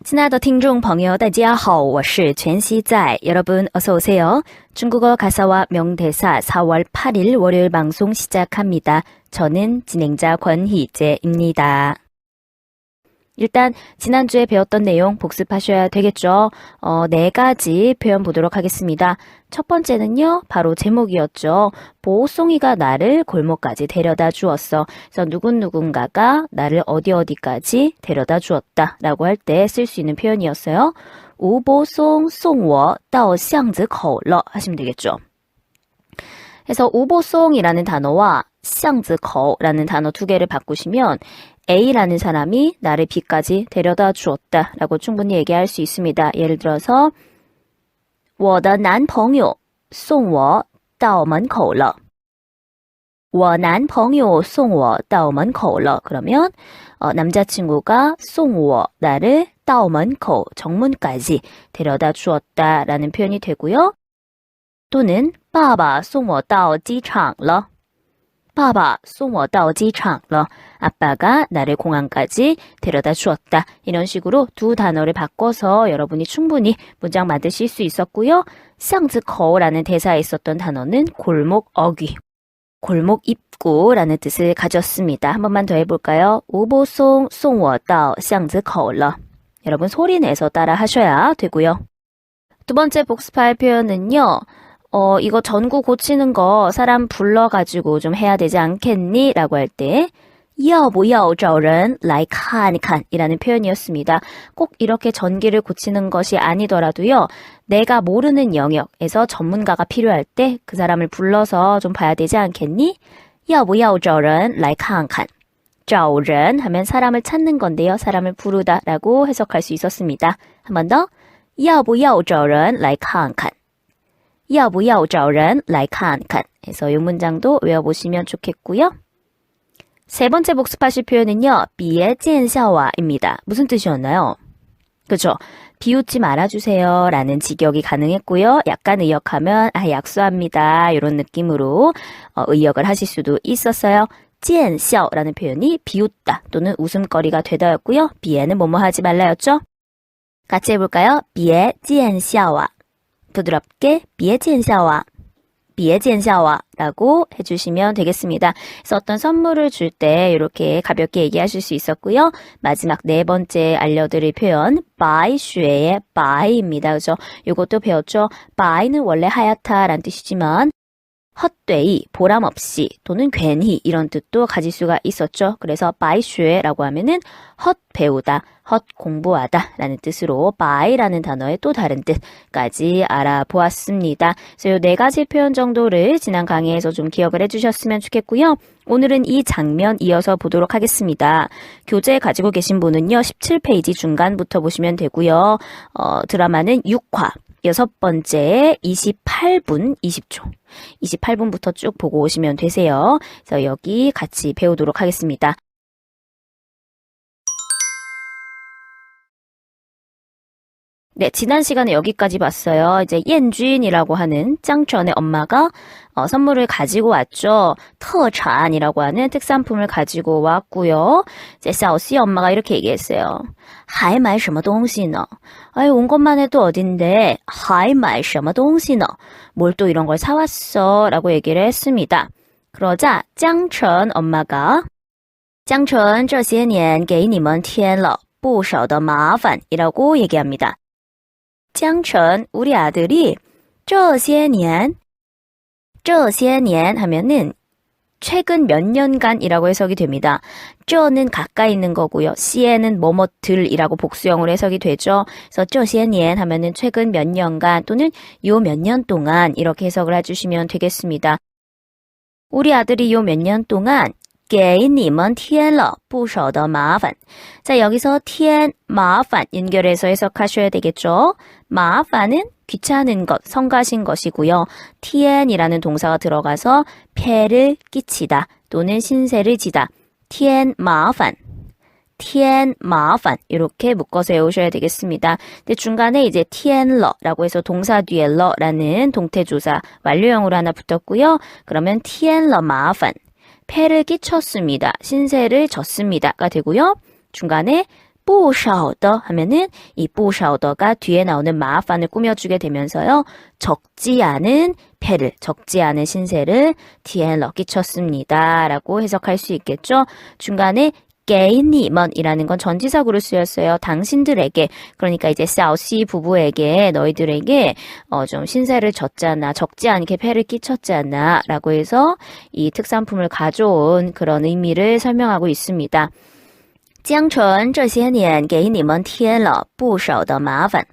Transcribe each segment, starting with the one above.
亲爱的听众朋友大家好我是全熙在 여러분 어서 오세요. 중국어 가사와 명대사 4월 8일 월요일 방송 시작합니다. 저는 진행자 권희재입니다. 일단 지난주에 배웠던 내용 복습하셔야 되겠죠. 네 가지 표현 보도록 하겠습니다. 첫 번째는요. 바로 제목이었죠. 보송이가 나를 골목까지 데려다 주었어. 그래서 누군가가 나를 어디까지 데려다 주었다 라고 할 때 쓸 수 있는 표현이었어요. 우보송 송워到巷子口了 하시면 되겠죠. 그래서 우보송이라는 단어와 巷子口라는 단어 두 개를 바꾸시면 A라는 사람이 나를 B까지 데려다 주었다 라고 충분히 얘기할 수 있습니다. 예를 들어서 我的男朋友送我到门口了我男朋友送我到门口了 그러면 남자친구가 送我 나를 到门口 정문까지 데려다 주었다 라는 표현이 되고요. 또는 爸爸送我到机场了 爸爸送我到机场了 아빠가 나를 공항까지 데려다 주었다. 이런 식으로 두 단어를 바꿔서 여러분이 충분히 문장 만드실 수 있었고요. 巷子口라는 대사에 있었던 단어는 골목 어귀, 골목 입구라는 뜻을 가졌습니다. 한 번만 더 해볼까요? 우보송送我到巷子口了 여러분 소리 내서 따라 하셔야 되고요. 두 번째 복습할 표현은요. 이거 전구 고치는 거 사람 불러가지고 좀 해야 되지 않겠니? 라고 할 때 要不要找人来看看 이라는 표현이었습니다. 꼭 이렇게 전기를 고치는 것이 아니더라도요. 내가 모르는 영역에서 전문가가 필요할 때 그 사람을 불러서 좀 봐야 되지 않겠니? 要不要找人来看看 找人 하면 사람을 찾는 건데요. 사람을 부르다 라고 해석할 수 있었습니다. 한 번 더 要不要找人来看看要不要找人来看看 해서 이 문장도 외워보시면 좋겠고요. 세 번째 복습하실 표현은요. 别见笑话입니다. 무슨 뜻이었나요? 그죠? 비웃지 말아주세요 라는 직역이 가능했고요. 약간 의역하면 약수합니다. 이런 느낌으로 의역을 하실 수도 있었어요. 见笑라는 표현이 비웃다 또는 웃음거리가 되다였고요. 别는 뭐뭐 하지 말라였죠? 같이 해볼까요? 别见笑话 부드럽게 别见笑话别见笑话라고 해주시면 되겠습니다. 그래서 어떤 선물을 줄 때 이렇게 가볍게 얘기하실 수 있었고요. 마지막 네 번째 알려드릴 표현 buy 쉐의 buy입니다. 그죠? 이것도 배웠죠? buy는 원래 하얗다라는 뜻이지만 헛되이, 보람없이 또는 괜히 이런 뜻도 가질 수가 있었죠. 그래서 buy 쉐라고 하면은 헛 배우다, 헛 공부하다 라는 뜻으로 buy라는 단어의 또 다른 뜻까지 알아보았습니다. 그래서 이 네 가지 표현 정도를 지난 강의에서 좀 기억을 해주셨으면 좋겠고요. 오늘은 이 장면 이어서 보도록 하겠습니다. 교재 가지고 계신 분은요. 17페이지 중간부터 보시면 되고요. 드라마는 6화. 여섯 번째 28분 20초. 28분부터 쭉 보고 오시면 되세요. 그래서 여기 같이 배우도록 하겠습니다. 네, 지난 시간에 여기까지 봤어요. 이제 옌쥔이라고 하는 짱천의 엄마가 선물을 가지고 왔죠.特产이라고 하는 특산품을 가지고 왔고요. 이제 샤오씨 엄마가 이렇게 얘기했어요. 还买什么东西呢? 아유, 온 것만 해도 어딘데 还买什么东西呢? 뭘 또 이런 걸 사왔어? 라고 얘기를 했습니다. 그러자 짱천 엄마가 江纯这些年给你们添了不少的麻烦이라고 얘기합니다. 짱천 우리 아들이 这些年하면은 최근 몇 년간이라고 해석이 됩니다. 这는 가까이 있는 거고요. 시에는 뭐뭐들이라고 복수형으로 해석이 되죠. 그래서 这些年 하면은 최근 몇 년간 또는 요 몇 년 동안 이렇게 해석을 해주시면 되겠습니다. 우리 아들이 요 몇 년 동안 给你们添了不少的麻烦. 자, 여기서 添, 麻烦 연결해서 해석하셔야 되겠죠. 麻烦은 귀찮은 것, 성가신 것이고요. 添이라는 동사가 들어가서 폐를 끼치다 또는 신세를 지다. 添麻烦. 添麻烦 이렇게 묶어서 외우셔야 되겠습니다. 근데 중간에 이제 添了라고 해서 동사 뒤에 러라는 동태조사 완료형으로 하나 붙었고요. 그러면 添了麻烦. 폐를 끼쳤습니다. 신세를 졌습니다가 되고요. 중간에 不少的 하면은 이 不少的가 뒤에 나오는 마판을 꾸며주게 되면서요. 적지 않은 패를, 적지 않은 신세를 天了 끼쳤습니다. 라고 해석할 수 있겠죠. 중간에 给你们 이라는 건 전치사구로 쓰였어요. 당신들에게. 그러니까 이제 샤오씨 부부에게 너희들에게 좀 신세를 졌잖아. 적지 않게 패를 끼쳤잖아. 라고 해서 이 특산품을 가져온 그런 의미를 설명하고 있습니다. 江城这些年给你们添了不少的麻烦.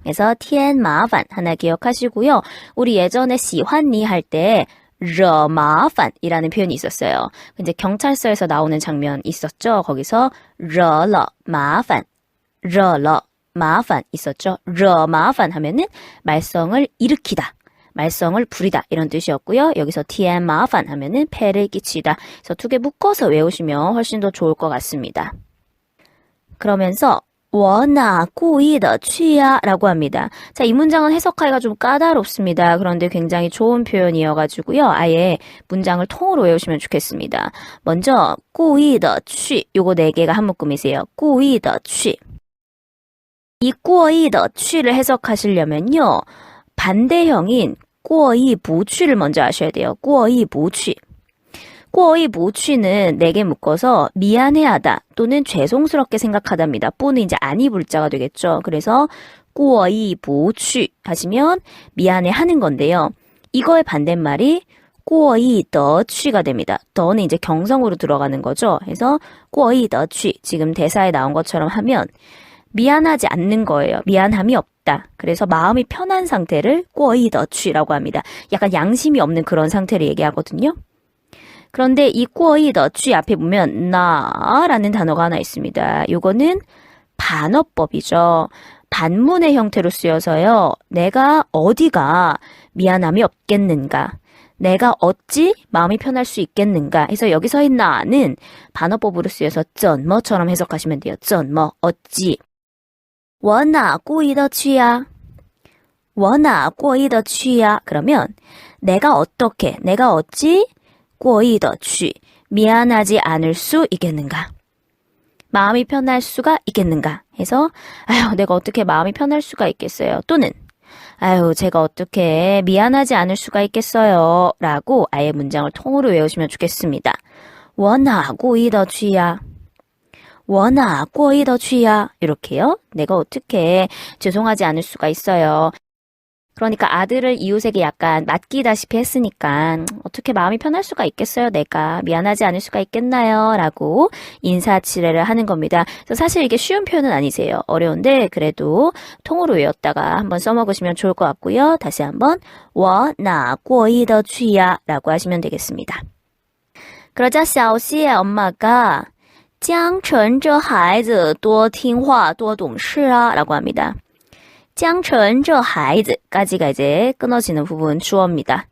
그래서 添麻烦 하나 기억하시고요. 우리 예전에 喜欢你할 때惹麻烦이라는 표현이 있었어요. 이제 경찰서에서 나오는 장면 있었죠. 거기서 惹了麻烦있었죠. 惹麻烦 하면은 말썽을 일으키다. 말썽을 부리다 이런 뜻이었고요. 여기서 添麻烦 하면은 폐를 끼치다. 그래서 두 개 묶어서 외우시면 훨씬 더 좋을 것 같습니다. 그러면서 我哪故意的去呀 라고 합니다. 자, 이 문장은 해석하기가 좀 까다롭습니다. 그런데 굉장히 좋은 표현이어가지고요. 아예 문장을 통으로 외우시면 좋겠습니다. 먼저 故意的去 요거 4개가 한 묶음이세요. 故意的去. 이 故意的去를 해석하시려면요. 반대형인 过意不去를 먼저 아셔야 돼요. 过意不去. 过意不去는 4개 묶어서 미안해하다 또는 죄송스럽게 생각하다입니다. 뿌는 이제 아니 불자가 되겠죠. 그래서 过意不去 하시면 미안해하는 건데요. 이거의 반대말이 过意得去가 됩니다. 더는 이제 경성으로 들어가는 거죠. 그래서 过意得去 지금 대사에 나온 것처럼 하면 미안하지 않는 거예요. 미안함이 없다. 그래서 마음이 편한 상태를 过意得去라고 합니다. 약간 양심이 없는 그런 상태를 얘기하거든요. 그런데 이 过意的去 앞에 보면 나라는 단어가 하나 있습니다. 요거는 반어법이죠. 반문의 형태로 쓰여서요. 내가 어디가 미안함이 없겠는가? 내가 어찌 마음이 편할 수 있겠는가? 해서 여기서의 나는 반어법으로 쓰여서 怎么처럼 해석하시면 돼요. 怎么 어찌. 我哪故意的去呀? 我哪故意的去呀? 그러면 내가 어떻게, 내가 어찌 过意的去 미안하지 않을 수 있겠는가? 마음이 편할 수가 있겠는가? 해서 아유, 내가 어떻게 마음이 편할 수가 있겠어요? 또는 아유, 제가 어떻게 미안하지 않을 수가 있겠어요? 라고 아예 문장을 통으로 외우시면 좋겠습니다. 我哪故意的去呀? 我哪故意的去呀? 이렇게요. 내가 어떻게 죄송하지 않을 수가 있어요? 그러니까 아들을 이웃에게 약간 맡기다시피 했으니까 어떻게 마음이 편할 수가 있겠어요? 내가 미안하지 않을 수가 있겠나요? 라고 인사치레를 하는 겁니다. 그래서 사실 이게 쉬운 표현은 아니세요. 어려운데 그래도 통으로 외웠다가 한번 써먹으시면 좋을 것 같고요. 다시 한번 我哪故意的去呀 라고 하시면 되겠습니다. 그러자 샤오씨의 엄마가 江城这孩子多听话多懂事啊 라고 합니다. 江城这孩子까지가 이제 끊어지는 부분 주어입니다.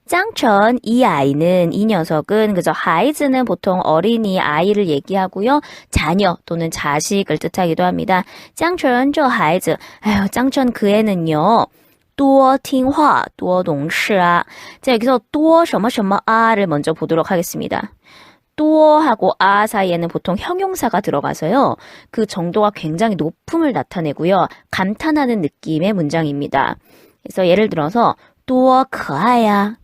江城이 아이는 이 녀석은 그저 孩子는 보통 어린이 아이를 얘기하고요. 자녀 또는 자식을 뜻하기도 합니다. 江城这孩子 아유, 江城그 애는요. 多听话多懂事啊. 자, 여기서 多什么什么아를 먼저 보도록 하겠습니다. 多하고 아 사이에는 보통 형용사가 들어가서요. 그 정도가 굉장히 높음을 나타내고요. 감탄하는 느낌의 문장입니다. 그래서 예를 들어서 多可爱呀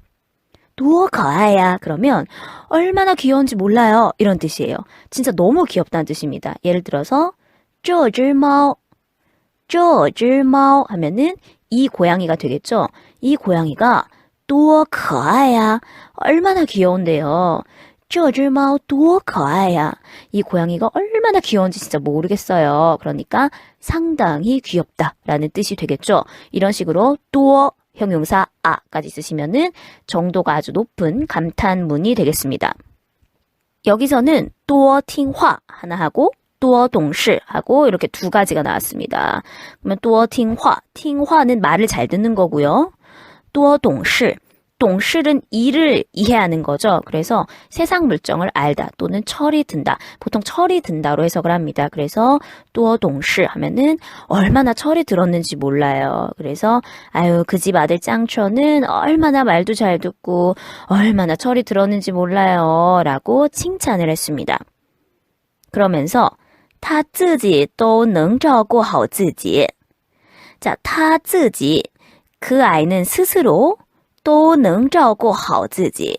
多可爱呀 그러면 얼마나 귀여운지 몰라요. 이런 뜻이에요. 진짜 너무 귀엽다는 뜻입니다. 예를 들어서 这只猫这只猫 하면은 이 고양이가 되겠죠. 이 고양이가 多可爱呀 얼마나 귀여운데요. 这只猫多可爱呀. 이 고양이가 얼마나 귀여운지 진짜 모르겠어요. 그러니까 상당히 귀엽다라는 뜻이 되겠죠. 이런 식으로 多 형용사 아까지 쓰시면은 정도가 아주 높은 감탄문이 되겠습니다. 여기서는 多听话 하나 하고 多懂事 하고 이렇게 두 가지가 나왔습니다. 그러면 多听话, 听话는 말을 잘 듣는 거고요. 多懂事 동실은 일을 이해하는 거죠. 그래서 세상 물정을 알다 또는 철이 든다. 보통 철이 든다로 해석을 합니다. 그래서 또 동실 하면은 얼마나 철이 들었는지 몰라요. 그래서 아유 그 집 아들 짱초는 얼마나 말도 잘 듣고 얼마나 철이 들었는지 몰라요. 라고 칭찬을 했습니다. 그러면서 他自己都能照顾好自己. 자, 他自己, 그 아이는 스스로 都能照顾好自己.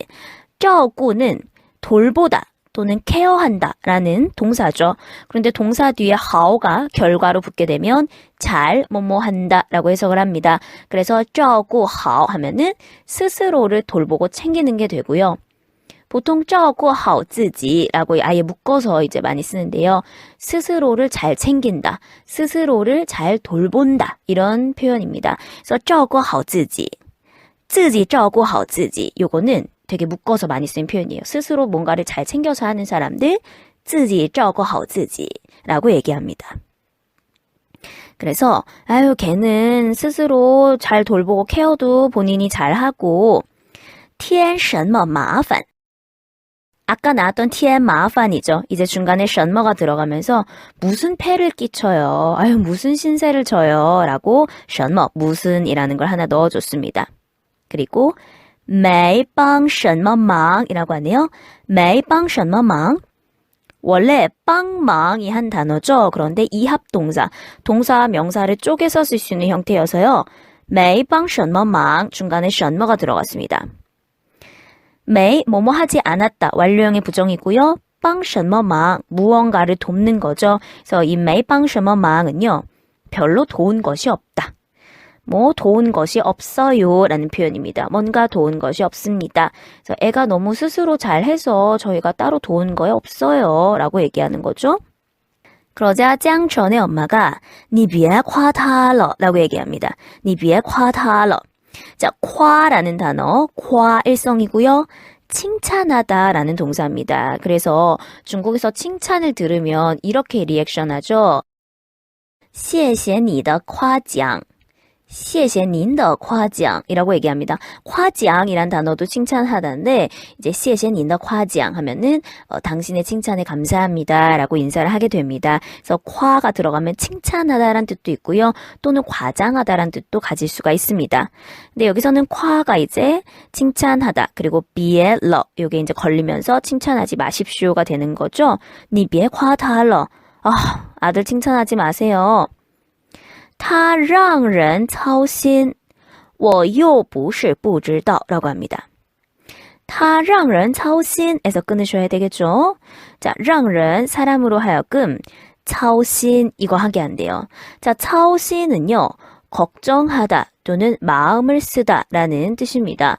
照顾는 돌보다 또는 케어한다 라는 동사죠. 그런데 동사 뒤에 하오가 결과로 붙게 되면 잘 뭐뭐 한다 라고 해석을 합니다. 그래서 照顾好 하면은 스스로를 돌보고 챙기는 게 되고요. 보통 照顾好自己라고 아예 묶어서 이제 많이 쓰는데요. 스스로를 잘 챙긴다, 스스로를 잘 돌본다 이런 표현입니다. 그래서 照顾好自己, 自己照顾好自己 요거는 되게 묶어서 많이 쓰는 표현이에요. 스스로 뭔가를 잘 챙겨서 하는 사람들 自己照顾好自己라고 얘기합니다. 그래서 아유 걔는 스스로 잘 돌보고 케어도 본인이 잘하고 天什么麻烦 아까 나왔던 天麻烦이죠. 이제 중간에 什么가 들어가면서 무슨 폐를 끼쳐요. 아유 무슨 신세를 져요. 라고 什么 무슨이라는 걸 하나 넣어줬습니다. 그리고 没帮什么忙이라고 하네요. 没帮什么忙 원래 빵망이 한 단어죠. 그런데 이합동사, 동사와 명사를 쪼개서 쓸 수 있는 형태여서요. 没帮什么忙 중간에 什么가 들어갔습니다. 没 뭐뭐 하지 않았다 완료형의 부정이고요. 帮什么忙 무언가를 돕는 거죠. 그래서 이 没帮什么忙은요. 별로 도운 것이 없다. 뭐 도운 것이 없어요 라는 표현입니다. 뭔가 도운 것이 없습니다. 그래서 애가 너무 스스로 잘해서 저희가 따로 도운 거에 없어요 라고 얘기하는 거죠. 그러자 짱천의 엄마가 你别夸他了 라고 얘기합니다. 你别夸他了. 자, 夸라는 단어, 夸 일성이고요. 칭찬하다 라는 동사입니다. 그래서 중국에서 칭찬을 들으면 이렇게 리액션하죠. 谢谢你的夸奖谢谢您的夸奖이라고 얘기합니다. 夸奖이란 단어도 칭찬하다인데 이제 谢谢您的夸奖 하면은 당신의 칭찬에 감사합니다 라고 인사를 하게 됩니다. 그래서 夸가 들어가면 칭찬하다라는 뜻도 있고요. 또는 과장하다라는 뜻도 가질 수가 있습니다. 근데 여기서는 夸가 이제 칭찬하다 그리고 别了 요게 이제 걸리면서 칭찬하지 마십시오가 되는 거죠. 你别夸他了 아들 칭찬하지 마세요. 他让人操心我又不是不知道라고 합니다. 他让人操心에서 끊으셔야 되겠죠. 자, 让人 사람으로 하여금 操心 이거 하게 한대요. 자, 操心은요. 걱정하다 또는 마음을 쓰다 라는 뜻입니다.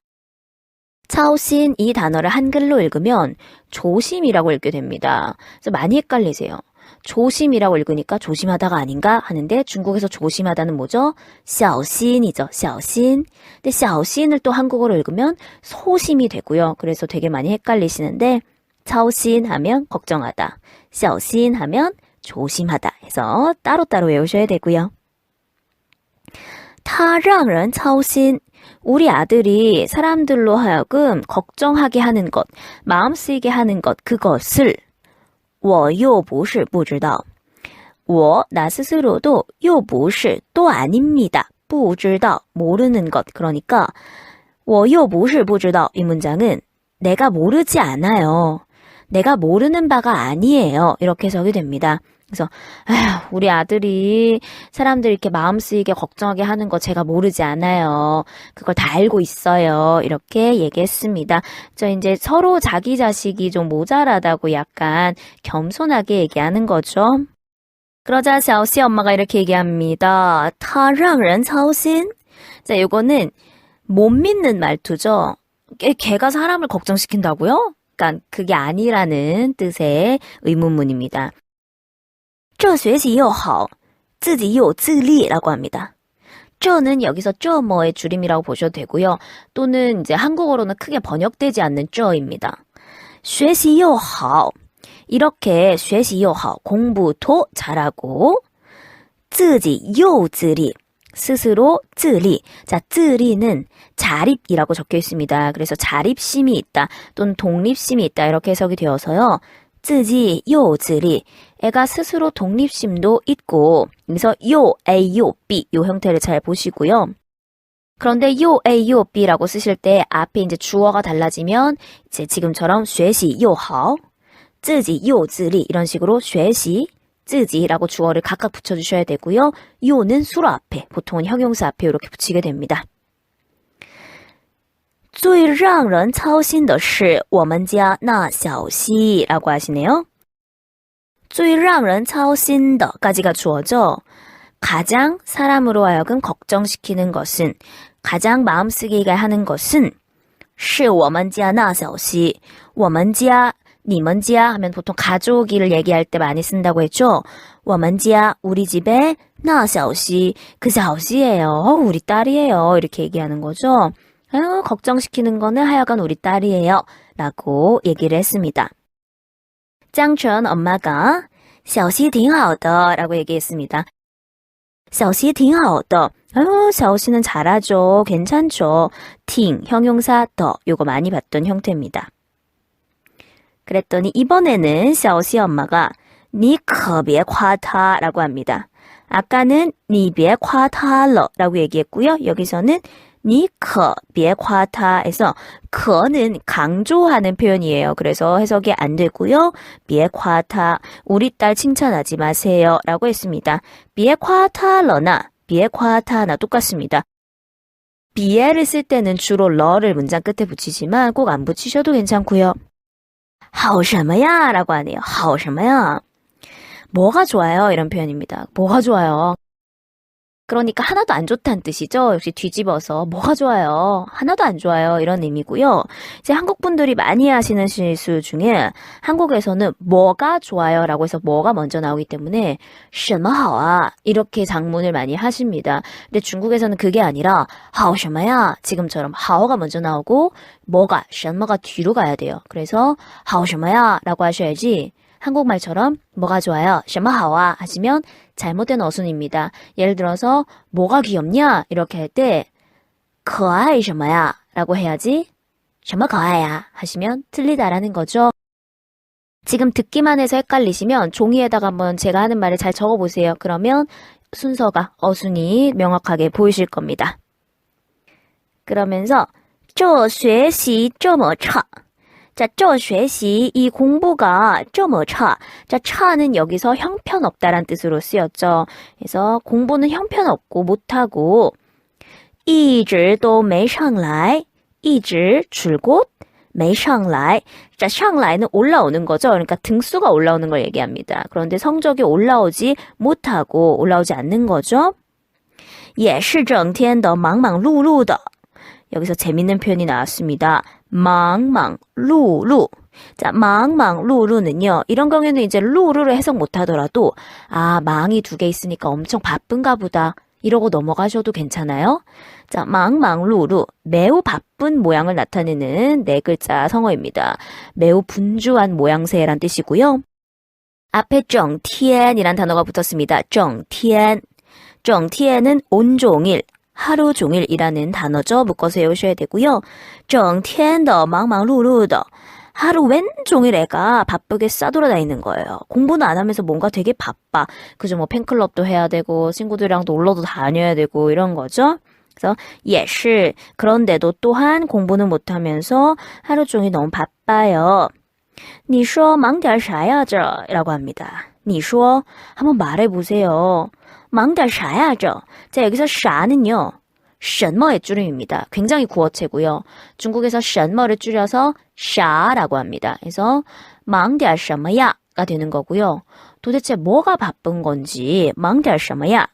操心 이 단어를 한글로 읽으면 조심이라고 읽게 됩니다. 그래서 많이 헷갈리세요. 조심이라고 읽으니까 조심하다가 아닌가 하는데 중국에서 조심하다는 뭐죠? 小心이죠. 小心. 근데 小心을 또 한국어로 읽으면 소심이 되고요. 그래서 되게 많이 헷갈리시는데 操心 하면 걱정하다. 小心 하면 조심하다 해서 따로따로 외우셔야 되고요. 他让人操心 우리 아들이 사람들로 하여금 걱정하게 하는 것, 마음 쓰이게 하는 것, 그것을 我又不是不知道. 我, 나 스스로도 又不是, 또 아닙니다. 不知道, 모르는 것. 그러니까 我又不是不知道 이 문장은 내가 모르지 않아요. 내가 모르는 바가 아니에요. 이렇게 해석이 됩니다. 그래서 우리 아들이 사람들 이렇게 마음 쓰이게 걱정하게 하는 거 제가 모르지 않아요. 그걸 다 알고 있어요. 이렇게 얘기했습니다. 저 이제 서로 자기 자식이 좀 모자라다고 약간 겸손하게 얘기하는 거죠. 그러자 샤오씨 엄마가 이렇게 얘기합니다. 他让人操心. 자, 이거는 못 믿는 말투죠. 걔가 사람을 걱정시킨다고요? 그러니까 그게 아니라는 뜻의 의문문입니다. 这学习又好自己又自立라고 합니다. 这는 여기서 这뭐의 줄임이라고 보셔도 되고요. 또는 이제 한국어로는 크게 번역되지 않는 这입니다. 学习又好 이렇게 学习又好 공부도 잘하고 自己又自立 스스로 自立 자, 自立는 자립이라고 적혀 있습니다. 그래서 자립심이 있다 또는 독립심이 있다 이렇게 해석이 되어서요. 自己又自立 애가 스스로 독립심도 있고 여기서 요 A, 요 B 요 형태를 잘 보시고요. 그런데 요 A, 요 B라고 쓰실 때 앞에 이제 주어가 달라지면 이제 지금처럼 学习又好自己又自立 이런 식으로 学习 쯔지라고 주어를 각각 붙여주셔야 되고요. 요는 수로 앞에, 보통은 형용사 앞에 이렇게 붙이게 됩니다. 最让人操心的是我们家那小溪라고 하시네요. 最让人操心的까지가 주어죠. 가장 사람으로 하여금 걱정시키는 것은, 가장 마음쓰기가 하는 것은 是我们家那小溪我们家你们家하면 보통 가족을 얘기할 때 많이 쓴다고 했죠. 我们家 우리 집에 那小溪 그小溪예요. 우리 딸이에요. 이렇게 얘기하는 거죠. 걱정시키는 거는 하여간 우리 딸이에요. 라고 얘기를 했습니다. 짱천 엄마가 小溪挺好的 라고 얘기했습니다. 小溪挺好的 小溪는 잘하죠. 괜찮죠. 挺 형용사 더 요거 많이 봤던 형태입니다. 그랬더니 이번에는 小溪 엄마가 你可别夸他 라고 합니다. 아까는 你别夸他了 라고 얘기했고요. 여기서는 你可别夸他 해서 可는 강조하는 표현이에요. 그래서 해석이 안 되고요. 别夸他 우리 딸 칭찬하지 마세요 라고 했습니다. 别夸他了나 别夸他나 똑같습니다. 别를 쓸 때는 주로 러를 문장 끝에 붙이지만 꼭 안 붙이셔도 괜찮고요. 好什么呀 라고 하네요. 好什么呀 뭐가 좋아요? 이런 표현입니다. 뭐가 좋아요? 그러니까 하나도 안 좋다는 뜻이죠. 역시 뒤집어서 뭐가 좋아요? 하나도 안 좋아요. 이런 의미고요. 이제 한국 분들이 많이 하시는 실수 중에 한국에서는 뭐가 좋아요? 라고 해서 뭐가 먼저 나오기 때문에 什么好啊 이렇게 장문을 많이 하십니다. 근데 중국에서는 그게 아니라 好什么呀 지금처럼 好가 먼저 나오고 뭐가 什么가 뒤로 가야 돼요. 그래서 好什么呀 라고 하셔야지 한국말처럼 뭐가 좋아요? 什么好啊 하시면 잘못된 어순입니다. 예를 들어서 뭐가 귀엽냐? 이렇게 할 때 可爱什么呀? 라고 해야지 什么可爱呀? 하시면 틀리다라는 거죠. 지금 듣기만 해서 헷갈리시면 종이에다가 한번 제가 하는 말을 잘 적어보세요. 그러면 순서가, 어순이 명확하게 보이실 겁니다. 그러면서 这学习这么差 자, 这学习 이 공부가 这么差 자, 차는 여기서 형편없다란 뜻으로 쓰였죠. 그래서 공부는 형편없고 못하고 一直都没上来一直 줄곧 没上来 자, 上来는 올라오는 거죠. 그러니까 등수가 올라오는 걸 얘기합니다. 그런데 성적이 올라오지 못하고 올라오지 않는 거죠. 也是整天的忙忙碌碌的 여기서 재밌는 표현이 나왔습니다. 망망루루. 자, 망망루루는요. 이런 경우에는 이제 루루를 해석 못하더라도 아, 망이 두 개 있으니까 엄청 바쁜가 보다. 이러고 넘어가셔도 괜찮아요. 자, 망망루루. 매우 바쁜 모양을 나타내는 네 글자 성어입니다. 매우 분주한 모양새란 뜻이고요. 앞에 整天이란 단어가 붙었습니다. 整天. 整天은 온종일. 하루 종일이라는 단어죠. 묶어서 외우셔야 되고요. 整天的忙忙碌碌的 하루 왼종일 애가 바쁘게 싸돌아다니는 거예요. 공부는 안 하면서 뭔가 되게 바빠. 그죠? 뭐 팬클럽도 해야 되고 친구들이랑 놀러도 다녀야 되고 이런 거죠. 그래서 也是 그런데도 또한 공부는 못하면서 하루 종일 너무 바빠요. 你说忙点啥呀这 라고 합니다. 你说 한번 말해보세요. 忙点啥呀这 자, 여기서 啥는요. 什么의 줄임입니다. 굉장히 구어체고요. 중국에서 什么를 줄여서 啥라고 합니다. 그래서 忙点什么呀가 되는 거고요. 도대체 뭐가 바쁜 건지 忙点什么呀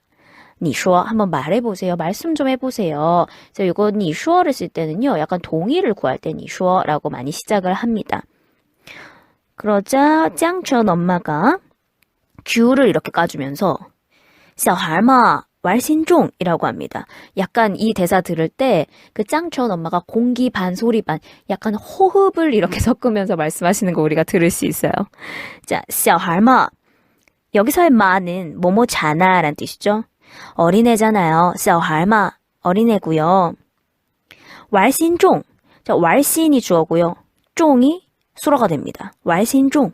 你说 한번 말해보세요. 말씀 좀 해보세요. 그래서 이거 你说를 쓸 때는요. 약간 동의를 구할 때 你说라고 많이 시작을 합니다. 그러자 짱천 엄마가 귤을 이렇게 까주면서 小孩嘛 왈신종이라고 합니다. 약간 이 대사 들을 때 그 짱천 엄마가 공기 반 소리 반 약간 호흡을 이렇게 섞으면서 말씀하시는 거 우리가 들을 수 있어요. 자, 小孩嘛 여기서의 마는 뭐뭐잖아 라는 뜻이죠. 어린애잖아요. 小孩嘛 어린애고요. 왈신종 자, 왈신이 주어고요. 종이 수로가 됩니다. 왈신종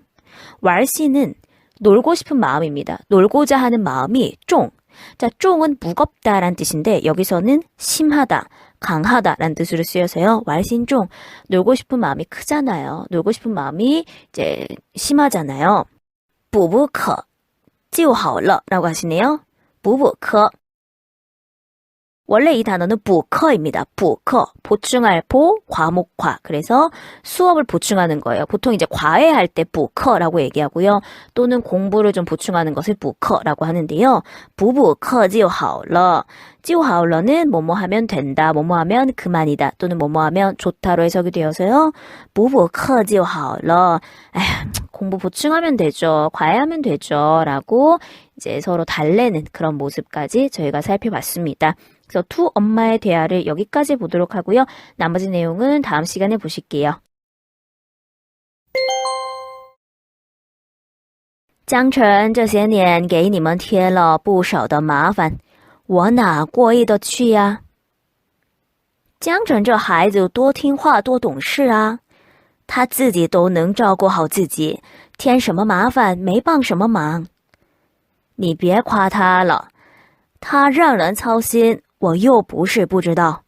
왈신은 놀고 싶은 마음입니다. 놀고자 하는 마음이 종. 자, 쫑은 무겁다란 뜻인데 여기서는 심하다, 강하다란 뜻으로 쓰여서요. 왈신종, 놀고 싶은 마음이 크잖아요. 놀고 싶은 마음이 이제 심하잖아요. 不不可就好了라고 하시네요. 补补课. 원래 이 단어는 补课입니다. 补课. 보충할 보, 과목화. 그래서 수업을 보충하는 거예요. 보통 이제 과외할 때 补课라고 얘기하고요. 또는 공부를 좀 보충하는 것을 补课라고 하는데요. 补补课就好了. 就好了는 뭐뭐 하면 된다, 뭐뭐 하면 그만이다, 또는 뭐뭐 하면 좋다로 해석이 되어서요. 补补课就好了. 에휴, 공부 보충하면 되죠. 과외하면 되죠. 라고 이제 서로 달래는 그런 모습까지 저희가 살펴봤습니다. 그래서 투 엄마의 대화를 여기까지 보도록 하고요. 나머지 내용은 다음 시간에 보실게요. 江辰这些年给你们添了不少的麻烦，我哪过意得去呀？江辰这孩子多听话多懂事啊，他自己都能照顾好自己，添什么麻烦没帮什么忙。你别夸他了，他让人操心，我又不是不知道。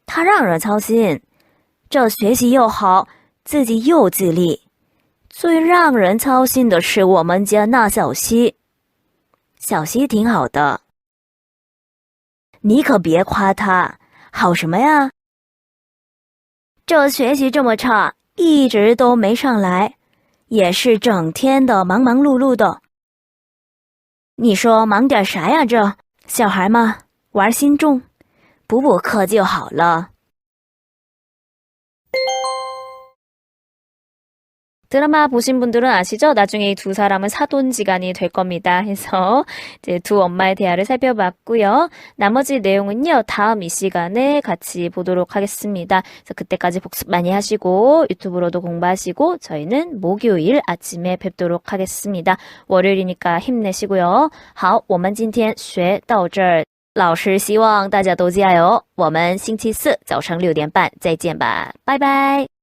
他让人操心，这学习又好，自己又自立。最让人操心的是我们家那小西，小西挺好的。你可别夸他，好什么呀？这学习这么差，一直都没上来，也是整天的忙忙碌碌的。你说忙点啥呀这？小孩嘛，玩心重，补补课就好了。 드라마 보신 분들은 아시죠? 나중에 이 두 사람은 사돈지간이 될 겁니다. 해서 이제 두 엄마의 대화를 살펴봤고요. 나머지 내용은요, 다음 이 시간에 같이 보도록 하겠습니다. 그래서 그때까지 복습 많이 하시고 유튜브로도 공부하시고 저희는 목요일 아침에 뵙도록 하겠습니다. 월요일이니까 힘내시고요. 好，我们今天学到这儿。老师希望大家都加油。我们星期四早上6点半再见吧，拜拜。